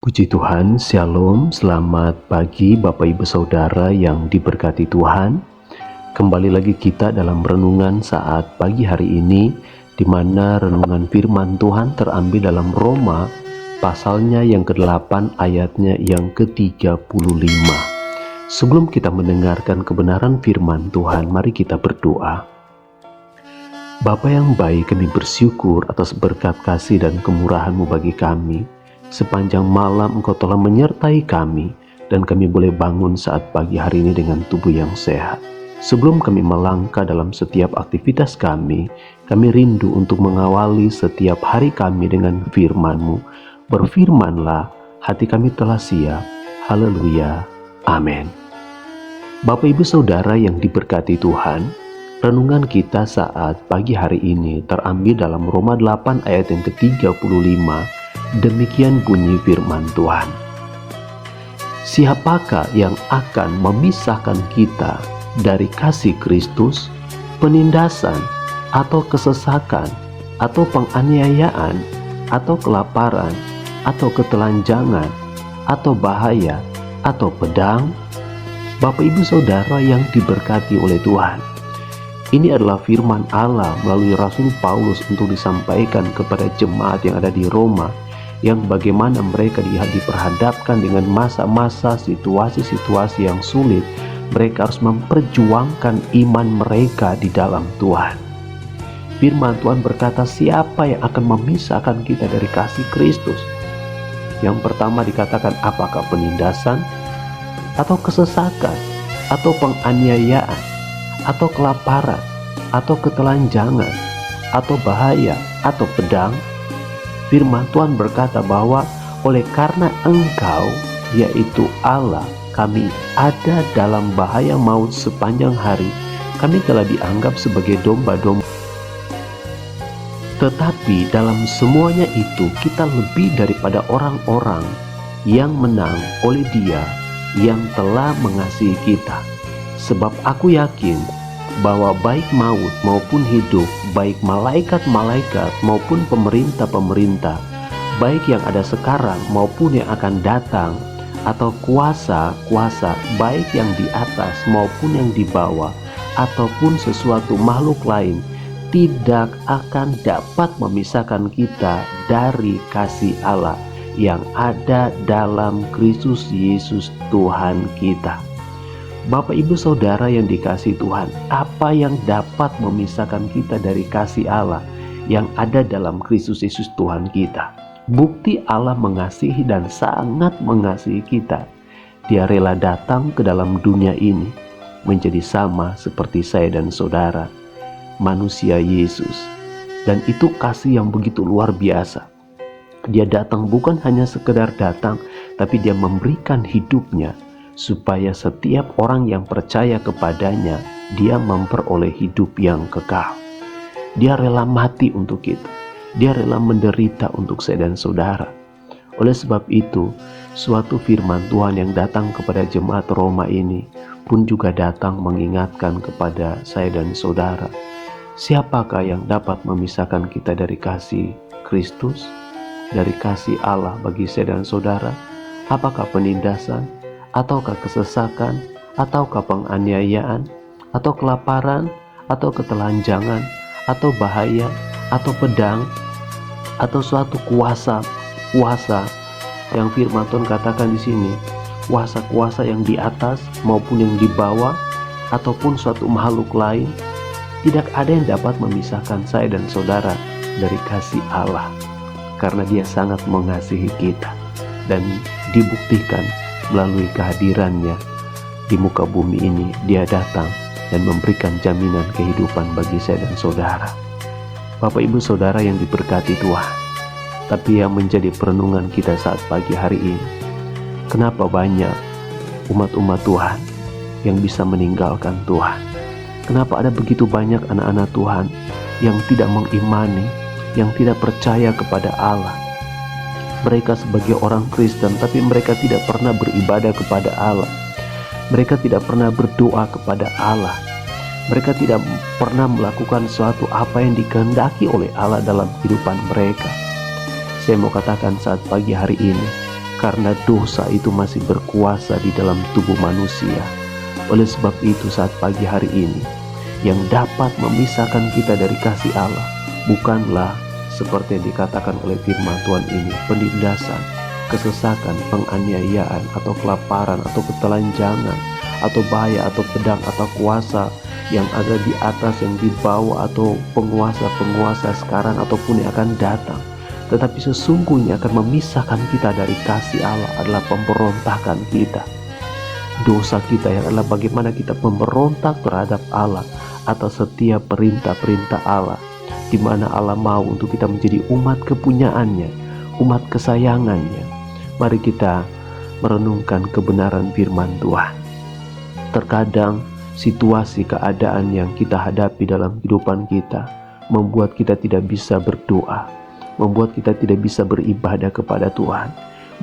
Puji Tuhan, Shalom, selamat pagi Bapak Ibu Saudara yang diberkati Tuhan. Kembali lagi kita dalam renungan saat pagi hari ini, di mana renungan firman Tuhan terambil dalam Roma, pasalnya yang ke-8 ayatnya yang ke-35. Sebelum kita mendengarkan kebenaran firman Tuhan, mari kita berdoa. Bapa yang baik, kami bersyukur atas berkat kasih dan kemurahan-Mu bagi kami. Sepanjang malam Engkau telah menyertai kami, dan kami boleh bangun saat pagi hari ini dengan tubuh yang sehat. Sebelum kami melangkah dalam setiap aktivitas kami rindu untuk mengawali setiap hari kami dengan firman-Mu. Berfirmanlah, hati kami telah siap. Haleluya. Amin. Bapak Ibu Saudara yang diberkati Tuhan, renungan kita saat pagi hari ini terambil dalam Roma 8 ayat yang ke-35. Demikian bunyi firman Tuhan. Siapakah yang akan memisahkan kita dari kasih Kristus? Penindasan, atau kesesakan, atau penganiayaan, atau kelaparan, atau ketelanjangan, atau bahaya, atau pedang? Bapak Ibu Saudara yang diberkati oleh Tuhan, ini adalah firman Allah melalui Rasul Paulus untuk disampaikan kepada jemaat yang ada di Roma, yang bagaimana mereka diperhadapkan dengan masa-masa situasi-situasi yang sulit. Mereka harus memperjuangkan iman mereka di dalam Tuhan. Firman Tuhan berkata, siapa yang akan memisahkan kita dari kasih Kristus? Yang pertama dikatakan, apakah penindasan, atau kesesakan, atau penganiayaan, atau kelaparan, atau ketelanjangan, atau bahaya, atau pedang? Firman Tuhan berkata bahwa oleh karena Engkau, yaitu Allah, kami ada dalam bahaya maut sepanjang hari. Kami telah dianggap sebagai domba-domba. Tetapi dalam semuanya itu kita lebih daripada orang-orang yang menang oleh Dia yang telah mengasihi kita. Sebab aku yakin bahwa baik maut maupun hidup, baik malaikat-malaikat maupun pemerintah-pemerintah, baik yang ada sekarang maupun yang akan datang, atau kuasa-kuasa, baik yang di atas maupun yang di bawah, ataupun sesuatu makhluk lain, tidak akan dapat memisahkan kita dari kasih Allah yang ada dalam Kristus Yesus Tuhan kita. Bapak Ibu Saudara yang dikasihi Tuhan, apa yang dapat memisahkan kita dari kasih Allah yang ada dalam Kristus Yesus Tuhan kita? Bukti Allah mengasihi dan sangat mengasihi kita. Dia rela datang ke dalam dunia ini menjadi sama seperti saya dan saudara, manusia Yesus. Dan itu kasih yang begitu luar biasa. Dia datang bukan hanya sekedar datang, tapi dia memberikan hidupnya supaya setiap orang yang percaya kepadanya, dia memperoleh hidup yang kekal. Dia rela mati untuk kita. Dia rela menderita untuk saya dan saudara. Oleh sebab itu, suatu firman Tuhan yang datang kepada jemaat Roma ini pun juga datang mengingatkan kepada saya dan saudara. Siapakah yang dapat memisahkan kita dari kasih Kristus, dari kasih Allah bagi saya dan saudara? Apakah penindasan, ataukah kesesakan, ataukah penganiayaan, atau kelaparan, atau ketelanjangan, atau bahaya, atau pedang, atau suatu kuasa yang firman Tuhan katakan di sini, kuasa-kuasa yang di atas maupun yang di bawah, ataupun suatu makhluk lain? Tidak ada yang dapat memisahkan saya dan saudara dari kasih Allah, karena Dia sangat mengasihi kita, dan dibuktikan melalui kehadirannya di muka bumi ini. Dia datang dan memberikan jaminan kehidupan bagi saya dan saudara. Bapak Ibu Saudara yang diberkati Tuhan, tapi yang menjadi perenungan kita saat pagi hari ini, kenapa banyak umat-umat Tuhan yang bisa meninggalkan Tuhan? Kenapa ada begitu banyak anak-anak Tuhan yang tidak mengimani, yang tidak percaya kepada Allah? Mereka sebagai orang Kristen, tapi mereka tidak pernah beribadah kepada Allah. Mereka tidak pernah berdoa kepada Allah. Mereka tidak pernah melakukan suatu apa yang dikehendaki oleh Allah dalam kehidupan mereka. Saya mau katakan saat pagi hari ini, karena dosa itu masih berkuasa di dalam tubuh manusia. Oleh sebab itu saat pagi hari ini, yang dapat memisahkan kita dari kasih Allah bukanlah seperti yang dikatakan oleh firman Tuhan ini, penindasan, kesesakan, penganiayaan, atau kelaparan, atau ketelanjangan, atau bahaya, atau pedang, atau kuasa yang ada di atas, yang di bawah, atau penguasa-penguasa sekarang ataupun yang akan datang. Tetapi sesungguhnya akan memisahkan kita dari kasih Allah adalah pemberontakan kita. Dosa kita yang adalah bagaimana kita memberontak terhadap Allah atas setiap perintah-perintah Allah, di mana Allah mau untuk kita menjadi umat kepunyaannya, umat kesayangannya. Mari kita merenungkan kebenaran firman Tuhan. Terkadang situasi keadaan yang kita hadapi dalam kehidupan kita membuat kita tidak bisa berdoa, membuat kita tidak bisa beribadah kepada Tuhan,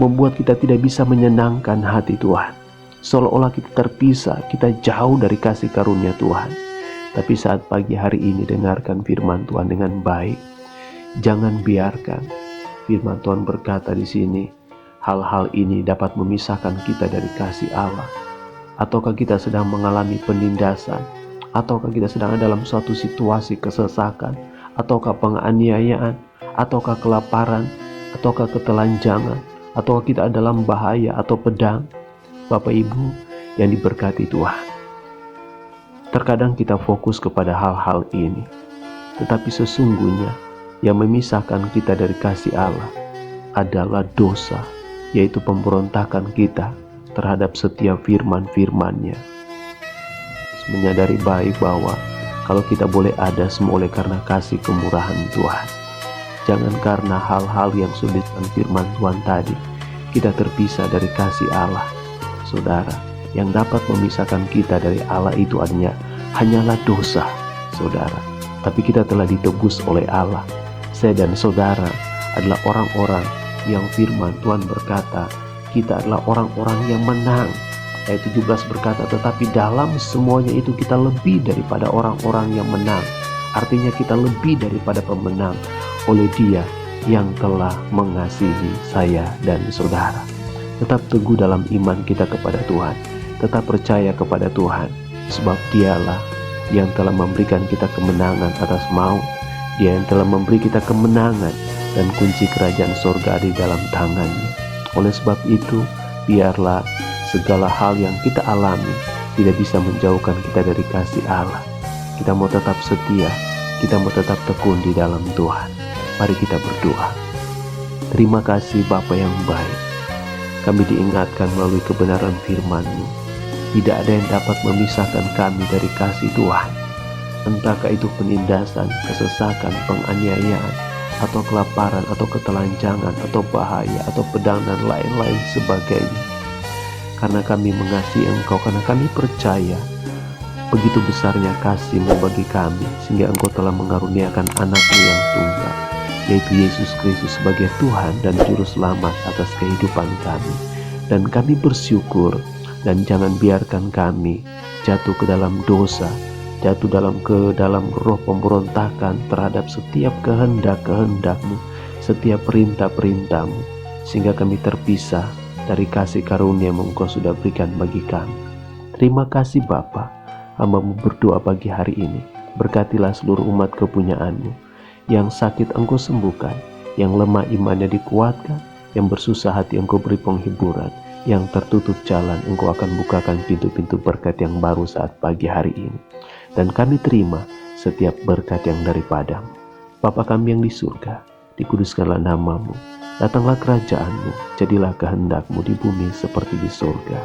membuat kita tidak bisa menyenangkan hati Tuhan. Seolah-olah kita terpisah, kita jauh dari kasih karunia Tuhan. Tapi saat pagi hari ini dengarkan firman Tuhan dengan baik. Jangan biarkan firman Tuhan berkata di sini, hal-hal ini dapat memisahkan kita dari kasih Allah. Ataukah kita sedang mengalami penindasan, ataukah kita sedang dalam suatu situasi kesesakan, ataukah penganiayaan, ataukah kelaparan, ataukah ketelanjangan, ataukah kita dalam bahaya atau pedang. Bapak Ibu yang diberkati Tuhan, terkadang kita fokus kepada hal-hal ini, tetapi sesungguhnya yang memisahkan kita dari kasih Allah adalah dosa, yaitu pemberontakan kita terhadap setiap firman-firman-Nya. Menyadari baik bahwa kalau kita boleh ada semua oleh karena kasih kemurahan Tuhan. Jangan karena hal-hal yang sulit dan firman Tuhan tadi kita terpisah dari kasih Allah. Saudara, yang dapat memisahkan kita dari Allah itu hanyalah dosa, saudara. Tapi kita telah ditebus oleh Allah. Saya dan saudara adalah orang-orang yang firman Tuhan berkata, kita adalah orang-orang yang menang. Ayat 17 berkata, tetapi dalam semuanya itu kita lebih daripada orang-orang yang menang. Artinya kita lebih daripada pemenang oleh Dia yang telah mengasihi saya dan saudara. Tetap teguh dalam iman kita kepada Tuhan. Tetap percaya kepada Tuhan. Sebab Dialah yang telah memberikan kita kemenangan atas maut. Dia yang telah memberi kita kemenangan dan kunci kerajaan surga di dalam tangannya. Oleh sebab itu, biarlah segala hal yang kita alami tidak bisa menjauhkan kita dari kasih Allah. Kita mau tetap setia, kita mau tetap tekun di dalam Tuhan. Mari kita berdoa. Terima kasih Bapa yang baik. Kami diingatkan melalui kebenaran firman-Mu. Tidak ada yang dapat memisahkan kami dari kasih Tuhan. Entahkah itu penindasan, kesesakan, penganiayaan, atau kelaparan, atau ketelanjangan, atau bahaya, atau pedang, dan lain-lain sebagainya. Karena kami mengasihi Engkau, karena kami percaya begitu besarnya kasih-Mu bagi kami, sehingga Engkau telah mengaruniakan anak-Mu yang tunggal, yaitu Yesus Kristus sebagai Tuhan dan Juru Selamat atas kehidupan kami. Dan kami bersyukur, dan jangan biarkan kami jatuh ke dalam dosa, jatuh ke dalam roh pemberontakan terhadap setiap kehendak-kehendak-Mu, setiap perintah-perintah-Mu, sehingga kami terpisah dari kasih karunia yang Engkau sudah berikan bagi kami. Terima kasih Bapa. Hamba-Mu berdoa pagi hari ini, berkatilah seluruh umat kepunyaan-Mu. Yang sakit Engkau sembuhkan, yang lemah imannya dikuatkan, yang bersusah hati Engkau beri penghiburan, yang tertutup jalan Engkau akan bukakan pintu-pintu berkat yang baru saat pagi hari ini. Dan kami terima setiap berkat yang daripada-Mu. Bapa kami yang di surga, dikuduskanlah nama-Mu, datanglah kerajaan-Mu, jadilah kehendak-Mu di bumi seperti di surga.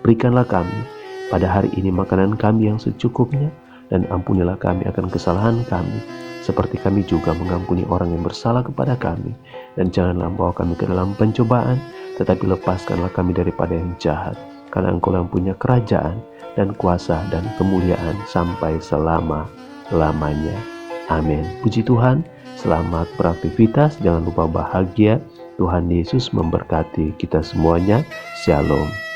Berikanlah kami pada hari ini makanan kami yang secukupnya, dan ampunilah kami akan kesalahan kami, seperti kami juga mengampuni orang yang bersalah kepada kami. Dan janganlah bawa kami ke dalam pencobaan, tetapi lepaskanlah kami daripada yang jahat. Karena Engkau yang punya kerajaan dan kuasa dan kemuliaan sampai selama-lamanya. Amin. Puji Tuhan, selamat beraktivitas, jangan lupa bahagia. Tuhan Yesus memberkati kita semuanya. Shalom.